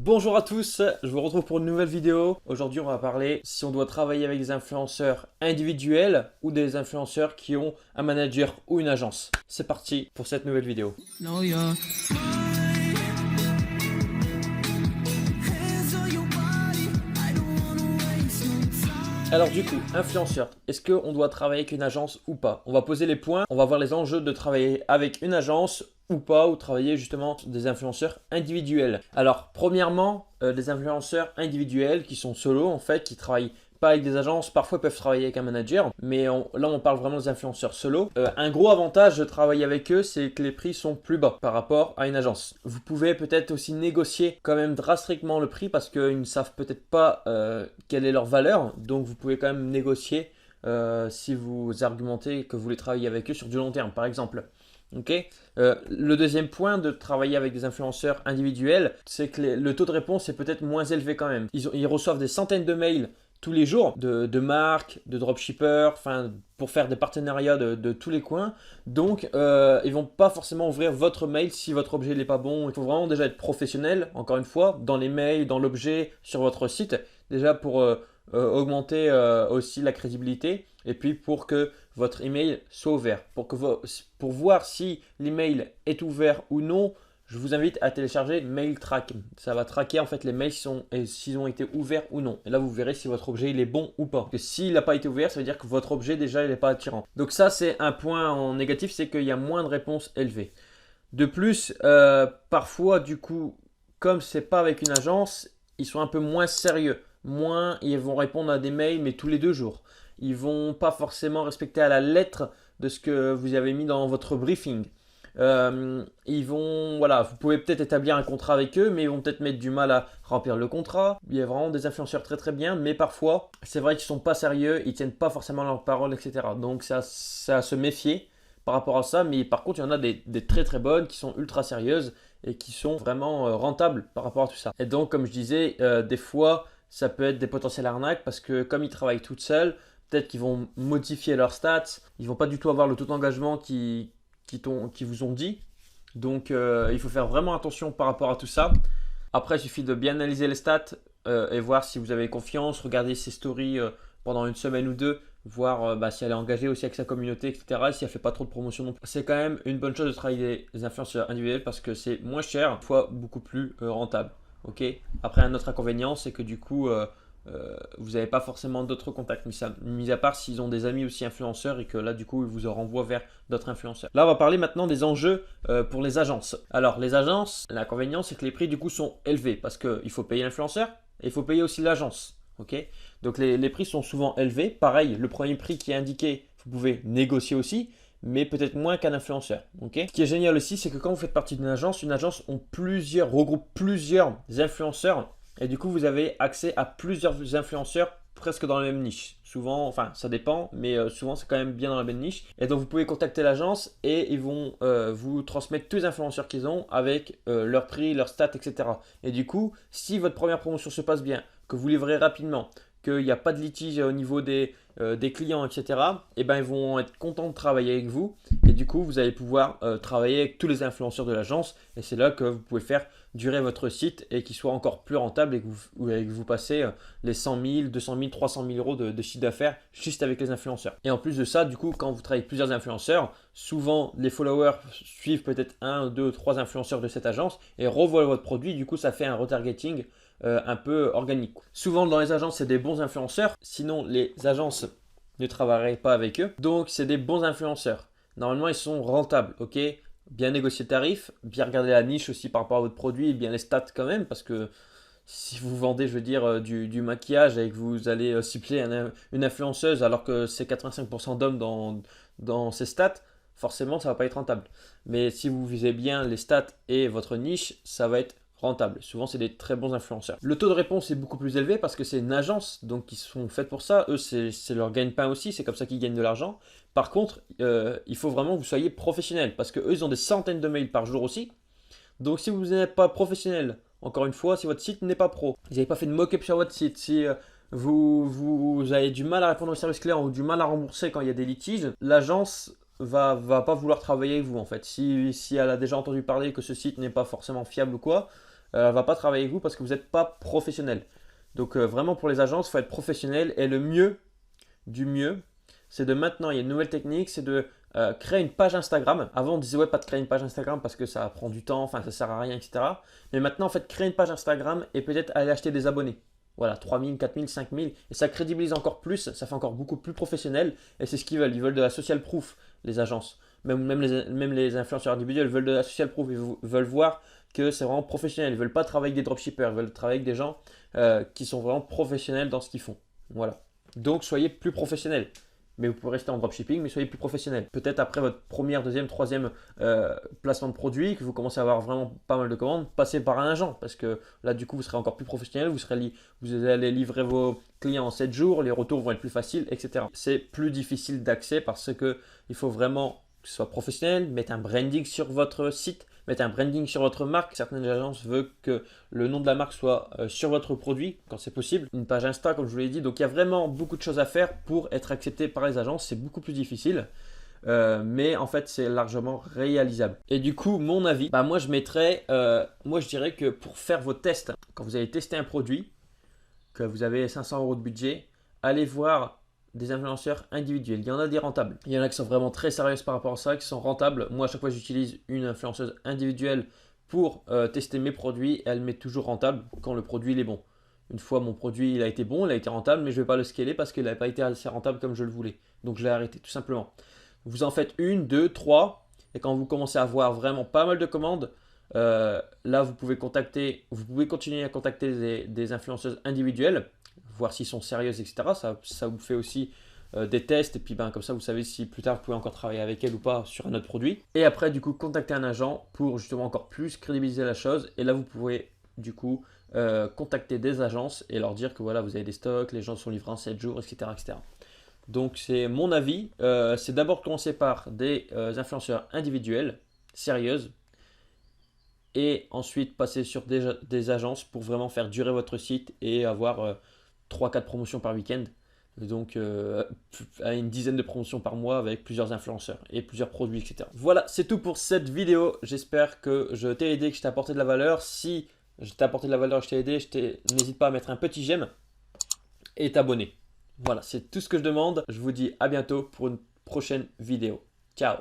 Bonjour à tous, je vous retrouve pour une nouvelle vidéo. Aujourd'hui, on va parler si on doit travailler avec des influenceurs individuels ou des influenceurs qui ont un manager ou une agence. C'est parti pour cette nouvelle vidéo. Alors du coup, influenceur, est-ce qu'on doit travailler avec une agence ou pas? On va poser les points, on va voir les enjeux de travailler avec une agence ou pas, ou travailler justement des influenceurs individuels. Alors premièrement, des influenceurs individuels qui sont solo en fait, qui travaillent pas avec des agences, parfois peuvent travailler avec un manager, mais là on parle vraiment des influenceurs solo. Un gros avantage de travailler avec eux, c'est que les prix sont plus bas par rapport à une agence. Vous pouvez peut-être aussi négocier quand même drastiquement le prix parce qu'ils ne savent peut-être pas quelle est leur valeur, donc vous pouvez quand même négocier si vous argumentez que vous voulez travailler avec eux sur du long terme par exemple. Ok. Le deuxième point de travailler avec des influenceurs individuels, c'est que le taux de réponse est peut-être moins élevé quand même. Ils reçoivent des centaines de mails tous les jours de marques, de dropshippers, enfin pour faire des partenariats de tous les coins. Donc ils vont pas forcément ouvrir votre mail si votre objet n'est pas bon. Il faut vraiment déjà être professionnel, encore une fois, dans les mails, dans l'objet, sur votre site, déjà pour augmenter aussi la crédibilité et puis pour que votre email soit ouvert. Pour voir si l'email est ouvert ou non, je vous invite à télécharger MailTrack. Ça va traquer en fait les mails s'ils ont été ouverts ou non. Et là, vous verrez si votre objet il est bon ou pas. Parce que s'il n'a pas été ouvert, ça veut dire que votre objet déjà il n'est pas attirant. Donc ça, c'est un point en négatif, c'est qu'il y a moins de réponses élevées. De plus, parfois du coup, comme c'est pas avec une agence, ils sont un peu moins sérieux. Ils vont répondre à des mails mais tous les 2 jours. Ils vont pas forcément respecter à la lettre de ce que vous avez mis dans votre briefing. Voilà, vous pouvez peut-être établir un contrat avec eux, mais ils vont peut-être mettre du mal à remplir le contrat. Il y a vraiment des influenceurs très très bien, mais parfois, c'est vrai qu'ils sont pas sérieux, ils tiennent pas forcément leur parole, etc. Donc ça à se méfier par rapport à ça, mais par contre, il y en a des très très bonnes qui sont ultra sérieuses et qui sont vraiment rentables par rapport à tout ça. Et donc, comme je disais, des fois, ça peut être des potentielles arnaques parce que comme ils travaillent toutes seules, peut-être qu'ils vont modifier leurs stats, ils vont pas du tout avoir le taux d'engagement qui vous ont dit. Donc il faut faire vraiment attention par rapport à tout ça. Après, il suffit de bien analyser les stats et voir si vous avez confiance, regarder ses stories pendant une semaine ou deux, voir si elle est engagée aussi avec sa communauté, etc. Et si elle fait pas trop de promotion non plus. C'est quand même une bonne chose de travailler des influenceurs individuels parce que c'est moins cher, fois beaucoup plus rentable. Ok. Après, un autre inconvénient, c'est que du coup, vous n'avez pas forcément d'autres contacts, mis à part s'ils ont des amis aussi influenceurs et que là du coup ils vous renvoient vers d'autres influenceurs. Là on va parler maintenant des enjeux pour les agences. Alors les agences, l'inconvénient c'est que les prix du coup sont élevés parce qu'il faut payer l'influenceur et il faut payer aussi l'agence. Ok. Donc les prix sont souvent élevés. Pareil, le premier prix qui est indiqué, vous pouvez négocier aussi, mais peut-être moins qu'un influenceur. Ok. Ce qui est génial aussi, c'est que quand vous faites partie d'une agence regroupe plusieurs influenceurs. Et du coup, vous avez accès à plusieurs influenceurs presque dans la même niche. Souvent, enfin, ça dépend, mais souvent, c'est quand même bien dans la même niche. Et donc, vous pouvez contacter l'agence et ils vont vous transmettre tous les influenceurs qu'ils ont avec leur prix, leurs stats, etc. Et du coup, si votre première promotion se passe bien, que vous livrez rapidement, qu'il n'y a pas de litige au niveau des clients, etc., et ben, ils vont être contents de travailler avec vous. Et du coup, vous allez pouvoir travailler avec tous les influenceurs de l'agence. Et c'est là que vous pouvez faire durer votre site et qu'il soit encore plus rentable et que vous passez les 100 000, 200 000, 300 000 euros de chiffre d'affaires juste avec les influenceurs. Et en plus de ça, du coup, quand vous travaillez avec plusieurs influenceurs, souvent les followers suivent peut-être 1, 2, 3 influenceurs de cette agence et revoient votre produit. Du coup, ça fait un retargeting un peu organique. Souvent, dans les agences, c'est des bons influenceurs. Sinon, les agences ne travailleraient pas avec eux. Donc, c'est des bons influenceurs. Normalement, ils sont rentables, ok? Bien négocier le tarif, bien regarder la niche aussi par rapport à votre produit et bien les stats quand même, parce que si vous vendez, je veux dire, du maquillage et que vous allez cibler une influenceuse alors que c'est 85% d'hommes dans ces stats, forcément, ça ne va pas être rentable. Mais si vous visez bien les stats et votre niche, ça va être rentable. Souvent, c'est des très bons influenceurs. Le taux de réponse est beaucoup plus élevé parce que c'est une agence, donc ils sont faits pour ça. Eux, c'est leur gagne-pain aussi, c'est comme ça qu'ils gagnent de l'argent. Par contre, il faut vraiment que vous soyez professionnel parce qu'eux, ils ont des centaines de mails par jour aussi. Donc, si vous n'êtes pas professionnel, encore une fois, si votre site n'est pas pro, vous n'avez pas fait de mock-up sur votre site, si vous avez du mal à répondre au service client ou du mal à rembourser quand il y a des litiges, l'agence va pas vouloir travailler avec vous en fait. Si elle a déjà entendu parler que ce site n'est pas forcément fiable ou quoi, elle va pas travailler avec vous parce que vous n'êtes pas professionnel. Donc vraiment pour les agences, il faut être professionnel et le mieux du mieux, c'est de maintenant, il y a une nouvelle technique, c'est de créer une page Instagram. Avant, on disait ouais, pas de créer une page Instagram parce que ça prend du temps, enfin ça sert à rien, etc. Mais maintenant, en fait, créer une page Instagram et peut-être aller acheter des abonnés. Voilà, 3000, 4000, 5000. Et ça crédibilise encore plus, ça fait encore beaucoup plus professionnel. Et c'est ce qu'ils veulent. Ils veulent de la social proof, les agences. Même les influenceurs individuels veulent de la social proof. Ils veulent voir que c'est vraiment professionnel. Ils ne veulent pas travailler avec des dropshippers. Ils veulent travailler avec des gens qui sont vraiment professionnels dans ce qu'ils font. Voilà. Donc, soyez plus professionnels. Mais vous pouvez rester en dropshipping, mais soyez plus professionnel. Peut-être après votre première, deuxième, troisième placement de produit, que vous commencez à avoir vraiment pas mal de commandes, passez par un agent. Parce que là, du coup, vous serez encore plus professionnel. Vous allez livrer vos clients en 7 jours, les retours vont être plus faciles, etc. C'est plus difficile d'accès parce que il faut vraiment que ce soit professionnel, mettre un branding sur votre site, mettre un branding sur votre marque. Certaines agences veulent que le nom de la marque soit sur votre produit quand c'est possible. Une page Insta, comme je vous l'ai dit. Donc il y a vraiment beaucoup de choses à faire pour être accepté par les agences. C'est beaucoup plus difficile. Mais en fait, c'est largement réalisable. Et du coup, mon avis, moi je dirais que pour faire vos tests, quand vous allez tester un produit, que vous avez 500 € de budget, allez voir des influenceurs individuels. Il y en a des rentables. Il y en a qui sont vraiment très sérieuses par rapport à ça, qui sont rentables. Moi, à chaque fois, j'utilise une influenceuse individuelle pour tester mes produits. Elle m'est toujours rentable quand le produit il est bon. Une fois, mon produit il a été bon, il a été rentable, mais je ne vais pas le scaler parce qu'il n'a pas été assez rentable comme je le voulais. Donc, je l'ai arrêté tout simplement. Vous en faites une, deux, trois. Et quand vous commencez à avoir vraiment pas mal de commandes, là, vous pouvez continuer à contacter des influenceuses individuelles, voir s'ils sont sérieuses, etc. Ça vous fait aussi des tests et puis comme ça, vous savez si plus tard vous pouvez encore travailler avec elles ou pas sur un autre produit. Et après, du coup, contacter un agent pour justement encore plus crédibiliser la chose. Et là, vous pouvez du coup contacter des agences et leur dire que voilà, vous avez des stocks, les gens sont livrés en 7 jours, etc. etc. Donc, c'est mon avis. C'est d'abord commencer par des influenceurs individuels, sérieuses, et ensuite passer sur des agences pour vraiment faire durer votre site et avoir 3-4 promotions par week-end. Donc une dizaine de promotions par mois avec plusieurs influenceurs et plusieurs produits, etc. Voilà, c'est tout pour cette vidéo. J'espère que je t'ai aidé, que je t'ai apporté de la valeur. Si je t'ai apporté de la valeur, je t'ai aidé, n'hésite pas à mettre un petit j'aime et t'abonner. Voilà, c'est tout ce que je demande. Je vous dis à bientôt pour une prochaine vidéo. Ciao.